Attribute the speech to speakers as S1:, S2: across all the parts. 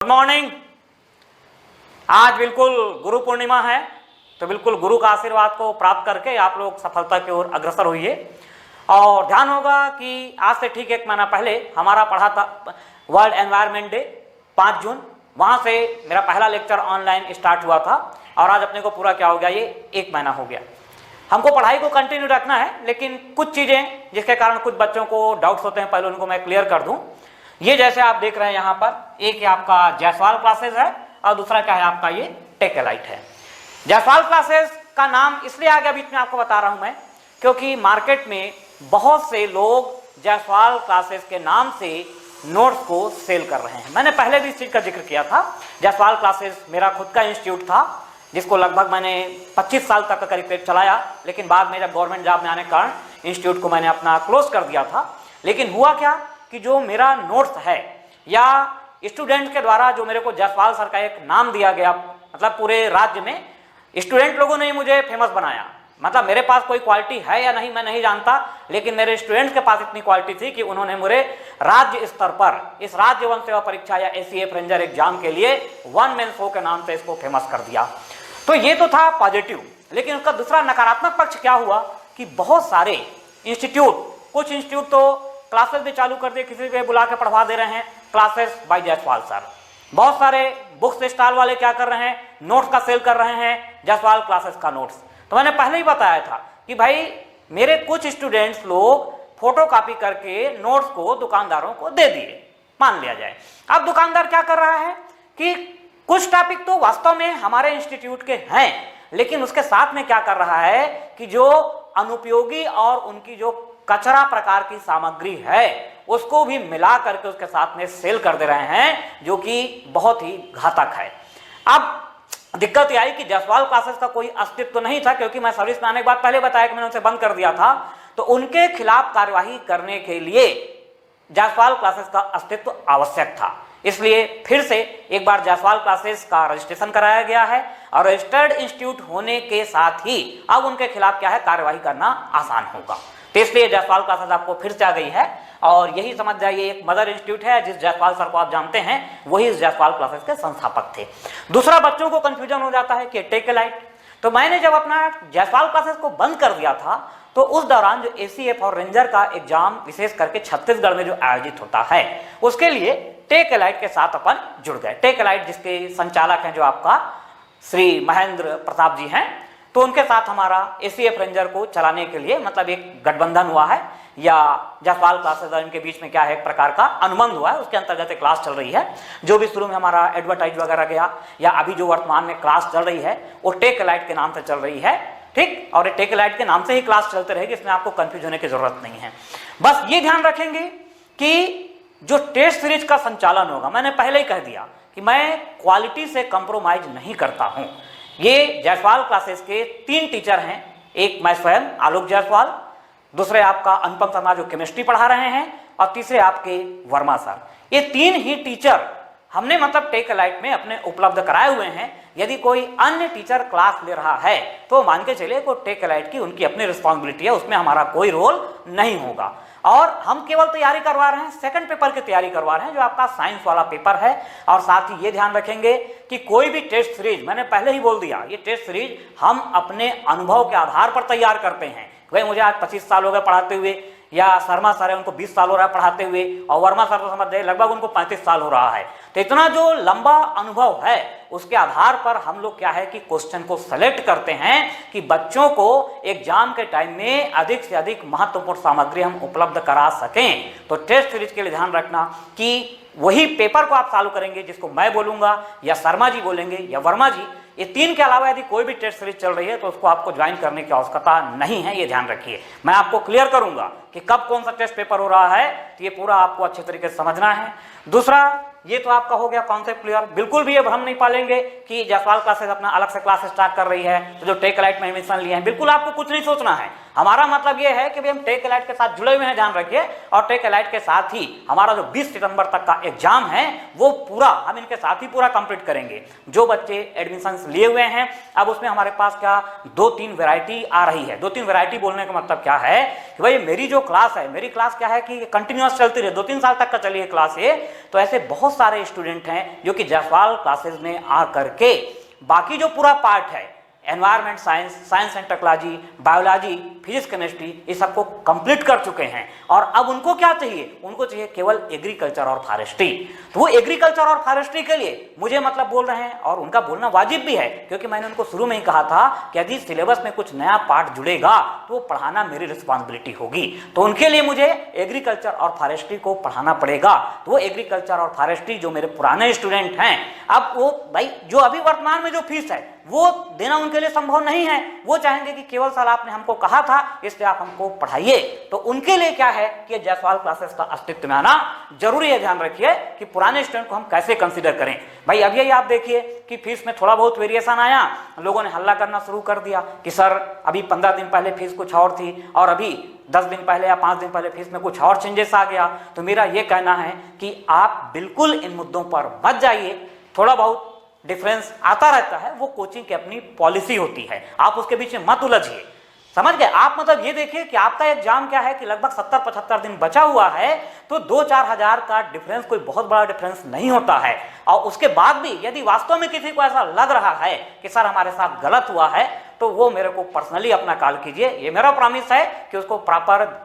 S1: Good morning. आज बिल्कुल गुरु पूर्णिमा है, तो बिल्कुल गुरु का आशीर्वाद को प्राप्त करके आप लोग सफलता की ओर अग्रसर होइए। और ध्यान होगा कि आज से ठीक 1 महीना पहले हमारा पढ़ा था वर्ल्ड एनवायरनमेंट डे 5 जून। वहाँ से मेरा पहला लेक्चर ऑनलाइन स्टार्ट हुआ था और आज अपने को पूरा क्या हो गया, ये 1 महीना हो गया। हमको पढ़ाई को कंटिन्यू रखना है, लेकिन कुछ चीज़ें जिसके कारण कुछ बच्चों को डाउट्स होते हैं, पहले उनको मैं क्लियर कर दूं। ये जैसे आप देख रहे हैं यहाँ पर, एक आपका जायसवाल क्लासेस है और दूसरा क्या है आपका ये टेकलाइट है। जायसवाल क्लासेस का नाम इसलिए आ गया बीच में, आपको बता रहा हूँ मैं, क्योंकि मार्केट में बहुत से लोग जायसवाल क्लासेस के नाम से नोट्स को सेल कर रहे हैं। मैंने पहले भी इस चीज़ का जिक्र किया था। जायसवाल क्लासेस मेरा खुद का इंस्टीट्यूट था, जिसको लगभग मैंने 25 साल तक का करीब चलाया, लेकिन बाद में जब गवर्नमेंट जॉब में आने के कारण इंस्टीट्यूट को मैंने अपना क्लोज कर दिया था। लेकिन हुआ क्या कि जो मेरा नोट्स है या स्टूडेंट के द्वारा जो मेरे को जायसवाल सर का एक नाम दिया गया, मतलब पूरे राज्य में स्टूडेंट लोगों ने मुझे फेमस बनाया। मतलब मेरे पास कोई क्वालिटी है या नहीं मैं नहीं जानता, लेकिन मेरे स्टूडेंट्स के पास इतनी क्वालिटी थी कि उन्होंने मुझे राज्य स्तर पर इस राज्य वन सेवा परीक्षा या ACF रेंजर एग्जाम के लिए 1 मैन शो के नाम से इसको फेमस कर दिया। तो ये तो था पॉजिटिव, लेकिन उसका दूसरा नकारात्मक पक्ष क्या हुआ कि बहुत सारे इंस्टीट्यूट, कुछ इंस्टीट्यूट तो क्लासेस भी चालू कर दिए, किसी को बुला के पढ़वा दे रहे हैं क्लासेस बाय जायसवाल सर। बहुत सारे बुक्स स्टॉल वाले क्या कर रहे हैं, नोट्स का सेल कर रहे हैं, जायसवाल क्लासेस का नोट्स। तो मैंने पहले ही बताया था कि भाई मेरे कुछ स्टूडेंट्स लोग फोटो कॉपी करके नोट्स को दुकानदारों को दे दिए, मान लिया जाए। अब दुकानदार क्या कर रहा है कि कुछ टॉपिक तो वास्तव में हमारे इंस्टीट्यूट के हैं, लेकिन उसके साथ में क्या कर रहा है कि जो अनुपयोगी और उनकी जो कचरा प्रकार की सामग्री है उसको भी मिला करके उसके साथ में सेल कर दे रहे हैं, जो कि बहुत ही घातक है। अब दिक्कत यह आई कि जायसवाल क्लासेस का कोई अस्तित्व तो नहीं था, क्योंकि मैं सर्विस में आने के बाद पहले बताया कि मैंने उनसे बंद कर दिया था। तो उनके खिलाफ कार्यवाही करने के लिए जायसवाल क्लासेस का अस्तित्व आवश्यक था, इसलिए फिर से एक बार जायसवाल क्लासेस का रजिस्ट्रेशन कराया गया है और रजिस्टर्ड इंस्टीट्यूट होने के साथ ही अब उनके खिलाफ क्या है, कार्यवाही करना आसान होगा। तो इसलिए जायसवाल क्लासेस आपको फिर से आ गई है और यही समझ जाइए एक मदर इंस्टीट्यूट है। जिस जायसवाल सर को आप जानते हैं वही इस जायसवाल क्लासेस के संस्थापक थे। दूसरा, बच्चों को कंफ्यूजन हो जाता है कि टेकलाइट। तो मैंने जब अपना जायसवाल क्लासेस को बंद कर दिया था तो उस दौरान जो ACF और रेंजर का एग्जाम विशेष करके छत्तीसगढ़ में जो आयोजित होता है उसके लिए टेकलाइट के साथ अपन जुड़ गए। टेकलाइट जिसके संचालक हैं जो आपका श्री महेंद्र प्रताप जी हैं, तो उनके साथ हमारा ACF रेंजर को चलाने के लिए मतलब एक गठबंधन हुआ है, या जायसवाल क्लासेस और इनके बीच में क्या है एक प्रकार का अनुबंध हुआ है। उसके अंतर्गत एक क्लास चल रही है। जो भी शुरू में हमारा एडवर्टाइज वगैरह गया या अभी जो वर्तमान में क्लास चल रही है वो टेकलाइट के नाम से चल रही है, ठीक। और टेकलाइट के नाम से ही क्लास चलते रहेगी, इसमें आपको कंफ्यूज होने की जरूरत नहीं है। बस ये ध्यान रखेंगे कि जो टेस्ट सीरीज का संचालन होगा, मैंने पहले ही कह दिया कि मैं क्वालिटी से कंप्रोमाइज नहीं करता हूं। ये जायसवाल क्लासेस के 3 टीचर हैं, एक मैं स्वयं आलोक जायसवाल, दूसरे आपका अनुपम शर्मा जो केमिस्ट्री पढ़ा रहे हैं, और तीसरे आपके वर्मा सर। ये 3 ही टीचर हमने मतलब टेकलाइट में अपने उपलब्ध कराए हुए हैं। यदि कोई अन्य टीचर क्लास ले रहा है तो मान के चलिए को टेकलाइट की उनकी अपनी रिस्पॉन्सिबिलिटी है, उसमें हमारा कोई रोल नहीं होगा। और हम केवल तैयारी करवा रहे हैं, सेकंड पेपर की तैयारी करवा रहे हैं जो आपका साइंस वाला पेपर है। और साथ ही ये ध्यान रखेंगे कि कोई भी टेस्ट सीरीज, मैंने पहले ही बोल दिया, ये टेस्ट सीरीज हम अपने अनुभव के आधार पर तैयार करते हैं। भाई मुझे आज 25 साल हो गए पढ़ाते हुए, या शर्मा सर है उनको 20 साल हो रहा है पढ़ाते हुए, और वर्मा सर को समझ जाए लगभग उनको 35 साल हो रहा है। तो इतना जो लंबा अनुभव है उसके आधार पर हम लोग क्या है कि क्वेश्चन को सेलेक्ट करते हैं कि बच्चों को एग्जाम के टाइम में अधिक से अधिक महत्वपूर्ण सामग्री हम उपलब्ध करा सकें। तो टेस्ट सीरीज के लिए ध्यान रखना कि वही पेपर को आप चालू करेंगे जिसको मैं बोलूंगा या शर्मा जी बोलेंगे या वर्मा जी। ये 3 के अलावा यदि कोई भी टेस्ट सीरीज चल रही है तो उसको आपको ज्वाइन करने की आवश्यकता नहीं है, ये ध्यान रखिए। मैं आपको क्लियर करूंगा कि कब कौन सा टेस्ट पेपर हो रहा है, तो ये पूरा आपको अच्छे तरीके से समझना है। दूसरा, ये तो आपका हो गया कॉन्सेप्ट क्लियर। बिल्कुल भी अब हम नहीं पालेंगे कि जायसवाल क्लासेस अपना अलग से क्लास स्टार्ट कर रही है तो जो टेकलाइट में एडमिशन लिए हैं, बिल्कुल आपको कुछ नहीं सोचना है। हमारा मतलब ये है कि भाई हम टेक एलाइट के साथ जुड़े हुए हैं, ध्यान रखिए। और टेक एलाइट के साथ ही हमारा जो 20 सितंबर तक का एग्जाम है वो पूरा हम इनके साथ ही पूरा कंप्लीट करेंगे। जो बच्चे एडमिशन लिए हुए हैं, अब उसमें हमारे पास क्या 2-3 वैरायटी आ रही है। 2-3 वैरायटी बोलने का मतलब क्या है कि भाई मेरी जो क्लास है, मेरी क्लास क्या है कि कंटिन्यूअस चलती रहे, 2-3 साल तक का चलिए क्लास ये। तो ऐसे बहुत सारे स्टूडेंट हैं जो कि जायसवाल क्लासेस में आ करके बाकी जो पूरा पार्ट है, environment science, science and technology, biology, physics, chemistry, ये सबको कंप्लीट कर चुके हैं। और अब उनको क्या चाहिए, उनको चाहिए केवल एग्रीकल्चर और फॉरेस्ट्री। तो वो एग्रीकल्चर और फॉरेस्ट्री के लिए मुझे मतलब बोल रहे हैं, और उनका बोलना वाजिब भी है, क्योंकि मैंने उनको शुरू में ही कहा था कि यदि सिलेबस में कुछ नया पार्ट जुड़ेगा तो वो पढ़ाना मेरी रिस्पॉन्सिबिलिटी होगी। तो उनके लिए मुझे एग्रीकल्चर और फॉरेस्ट्री को पढ़ाना पड़ेगा। तो वो एग्रीकल्चर और फॉरेस्ट्री जो मेरे पुराने स्टूडेंट हैं, अब वो भाई जो अभी वर्तमान में जो फीस है वो देना उनके लिए संभव नहीं है। वो चाहेंगे कि केवल साल आपने हमको कहा था इसलिए आप हमको पढ़ाइए। तो उनके लिए क्या है कि जायसवाल क्लासेस का अस्तित्व में आना जरूरी है। ध्यान रखिए कि पुराने स्टूडेंट को हम कैसे कंसीडर करें। भाई अभी यही आप देखिए कि फीस में थोड़ा बहुत वेरिएशन आया, लोगों ने हल्ला करना शुरू कर दिया कि सर अभी 15 दिन पहले फीस कुछ और थी और अभी 10 दिन पहले या 5 दिन पहले फीस में कुछ और चेंजेस आ गया। तो मेरा ये कहना है कि आप बिल्कुल इन मुद्दों पर मत जाइए। थोड़ा बहुत डिफरेंस आता रहता है, वो कोचिंग की अपनी पॉलिसी होती है, आप उसके बीच में मत उलझिए। समझ गए आप? मतलब ये देखिए कि आपका एग्जाम क्या है कि लगभग 70-75 दिन बचा हुआ है, तो 2-4 हजार का डिफरेंस कोई बहुत बड़ा डिफरेंस नहीं होता है। और उसके बाद भी यदि वास्तव में किसी को ऐसा लग रहा है कि सर हमारे साथ गलत हुआ है, तो वो मेरे को पर्सनली अपना कॉल कीजिए। ये मेरा प्रॉमिस है कि उसको प्रॉपर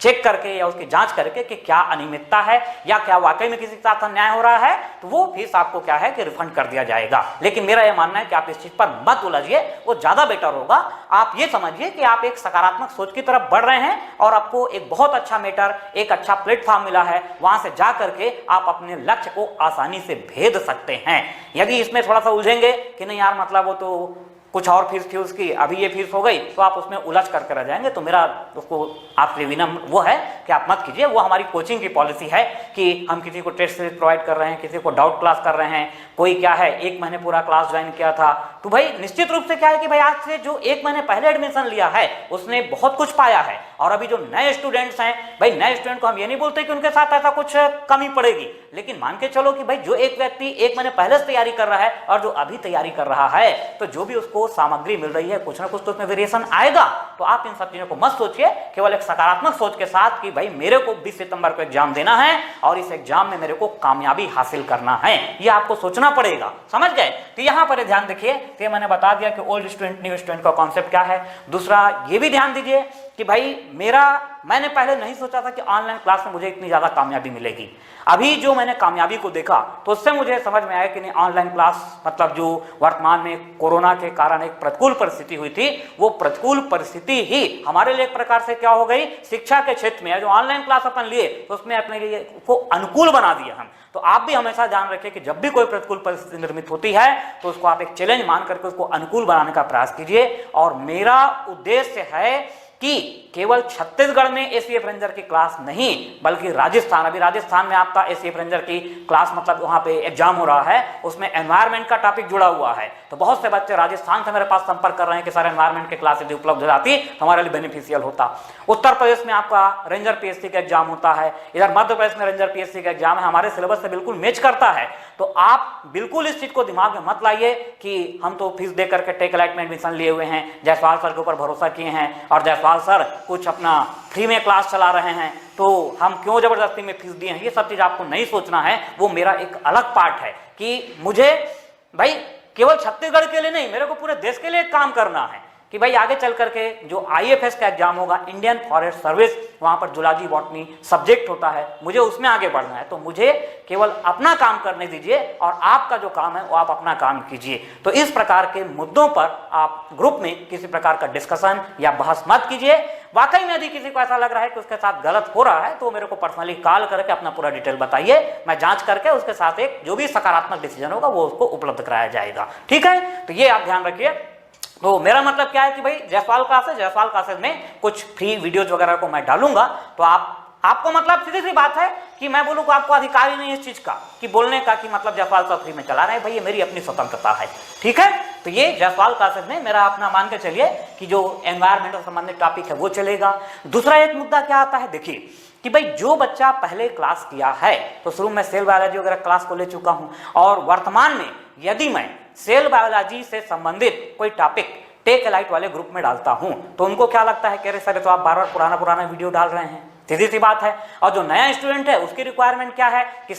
S1: चेक करके या उसकी जांच करके कि क्या अनियमितता है या क्या वाकई में किसी के साथ अन्याय हो रहा है, तो वो फीस आपको क्या है कि रिफंड कर दिया जाएगा। लेकिन मेरा यह मानना है कि आप इस चीज पर मत उलझिए, वो ज्यादा बेटर होगा। आप ये समझिए कि आप एक सकारात्मक सोच की तरफ बढ़ रहे हैं और आपको एक बहुत अच्छा मेटर, एक अच्छा प्लेटफॉर्म मिला है, वहां से जा करके आप अपने लक्ष्य को आसानी से भेद सकते हैं। यदि इसमें थोड़ा सा उलझेंगे कि नहीं यार मतलब वो तो कुछ और फीस थी उसकी, अभी ये फीस हो गई, तो आप उसमें उलझ करके रह जाएंगे। तो मेरा उसको आपसे विनम्र वो है कि आप मत कीजिए। वो हमारी कोचिंग की पॉलिसी है कि हम किसी को टेस्ट सीरीज प्रोवाइड कर रहे हैं, किसी को डाउट क्लास कर रहे हैं, कोई क्या है 1 महीने पूरा क्लास ज्वाइन किया था, तो भाई निश्चित रूप से क्या है कि भाई आज से जो 1 महीने पहले एडमिशन लिया है उसने बहुत कुछ पाया है। और अभी जो नए स्टूडेंट्स हैं, भाई नए स्टूडेंट को हम ये नहीं बोलते कि उनके साथ ऐसा कुछ कमी पड़ेगी, लेकिन मान के चलो कि भाई जो एक व्यक्ति 1 महीने पहले से तैयारी कर रहा है और जो अभी तैयारी कर रहा है, तो जो भी उसको सामग्री मिल रही है कुछ ना कुछ तो उसमें वेरिएशन आएगा। तो आप इन सब चीजों को मत सोचिए, केवल एक सकारात्मक सोच के साथ कि भाई मेरे को 20 सितंबर को एग्जाम देना है और इस एग्जाम में मेरे को कामयाबी हासिल करना है, ये आपको सोचना पड़ेगा। समझ गए? तो यहां पर ध्यान देखिए, तो मैंने बता दिया कि ओल्ड स्टूडेंट न्यू स्टूडेंट का कॉन्सेप्ट क्या है। दूसरा ये भी ध्यान दीजिए कि भाई मैंने पहले नहीं सोचा था कि ऑनलाइन क्लास में मुझे इतनी ज्यादा कामयाबी मिलेगी। अभी जो मैंने कामयाबी को देखा तो उससे मुझे समझ में आया कि नहीं, ऑनलाइन क्लास मतलब जो वर्तमान में कोरोना के कारण एक प्रतिकूल परिस्थिति हुई थी, वो प्रतिकूल परिस्थिति ही हमारे लिए एक प्रकार से क्या हो गई, शिक्षा के क्षेत्र में जो ऑनलाइन क्लास अपन लिए तो उसमें अपने लिए को अनुकूल बना दिया हम। तो आप भी हमेशा ध्यान रखिए कि जब भी कोई प्रतिकूल परिस्थिति निर्मित होती है तो उसको आप एक चैलेंज मान करके उसको अनुकूल बनाने का प्रयास कीजिए। और मेरा उद्देश्य है कि केवल छत्तीसगढ़ में एसीएफ रेंजर की क्लास नहीं, बल्कि राजस्थान, अभी राजस्थान में आपका एसीएफ रेंजर की क्लास मतलब वहां पे एग्जाम हो रहा है, उसमें एनवायरमेंट का टॉपिक जुड़ा हुआ है। तो बहुत से बच्चे राजस्थान से मेरे पास संपर्क कर रहे हैं कि सर एनवायरमेंट की क्लास यदि उपलब्ध हो जाती तो हमारे लिए बेनिफिशियल होता। उत्तर प्रदेश में आपका रेंजर पीएससी का एग्जाम होता है, इधर मध्य प्रदेश में रेंजर पीएससी का एग्जाम है, हमारे सिलेबस से बिल्कुल मैच करता है। तो आप बिल्कुल इस चीज को दिमाग में मत लाइए कि हम तो फीस दे करके टेक एलाइट में एडमिशन लिए हुए हैं, जायसवाल सर के ऊपर भरोसा किए हैं और जायसवाल सर कुछ अपना फ्री में क्लास चला रहे हैं तो हम क्यों जबरदस्ती में फीस दिए हैं। ये सब चीज आपको नहीं सोचना है, वो मेरा एक अलग पार्ट है कि मुझे भाई केवल छत्तीसगढ़ के लिए नहीं, मेरे को पूरे देश के लिए काम करना है कि भाई आगे चल करके जो आईएफएस का एग्जाम होगा, इंडियन फॉरेस्ट सर्विस, वहां पर जूलॉजी बॉटनी सब्जेक्ट होता है, मुझे उसमें आगे बढ़ना है। तो मुझे केवल अपना काम करने दीजिए और आपका जो काम है वो आप अपना काम कीजिए। तो इस प्रकार के मुद्दों पर आप ग्रुप में किसी प्रकार का डिस्कशन या बहस मत कीजिए। वाकई में यदि किसी को ऐसा लग रहा है कि उसके साथ गलत हो रहा है तो मेरे को पर्सनली कॉल करके अपना पूरा डिटेल बताइए, मैं जांच करके उसके साथ एक जो भी सकारात्मक डिसीजन होगा वो उसको उपलब्ध कराया जाएगा। ठीक है, तो ये आप ध्यान रखिए। तो मेरा मतलब क्या है कि भाई जायसवाल क्लासेस में कुछ फ्री वीडियोज वगैरह को मैं डालूंगा, तो आपको मतलब सीधी सी बात है कि मैं बोलूँ आपको अधिकार ही नहीं इस चीज का कि बोलने का कि मतलब जायसवाल सर फ्री में चला रहे हैं। भाई ये मेरी अपनी स्वतंत्रता है। ठीक है, तो तो ये जायसवाल क्लासेस में मेरा अपना मान के चलिए कि जो एनवायरमेंट से संबंधित टॉपिक है वो चलेगा। दूसरा एक मुद्दा क्या आता है, देखिए कि भाई जो बच्चा पहले क्लास किया है, तो शुरू में सेल बायोलॉजी वगैरह क्लास को ले चुका हूं, और वर्तमान में यदि मैं सेल बायोलॉजी से संबंधित कोई टॉपिक टेक एलाइट वाले ग्रुप में डालता हूं, तो उनको क्या लगता है, कह रहे सर तो आप बार बार पुराना वीडियो डाल रहे हैं। सीधी सी बात है। और जो नया स्टूडेंट है उसकी रिक्वायरमेंट क्या है कि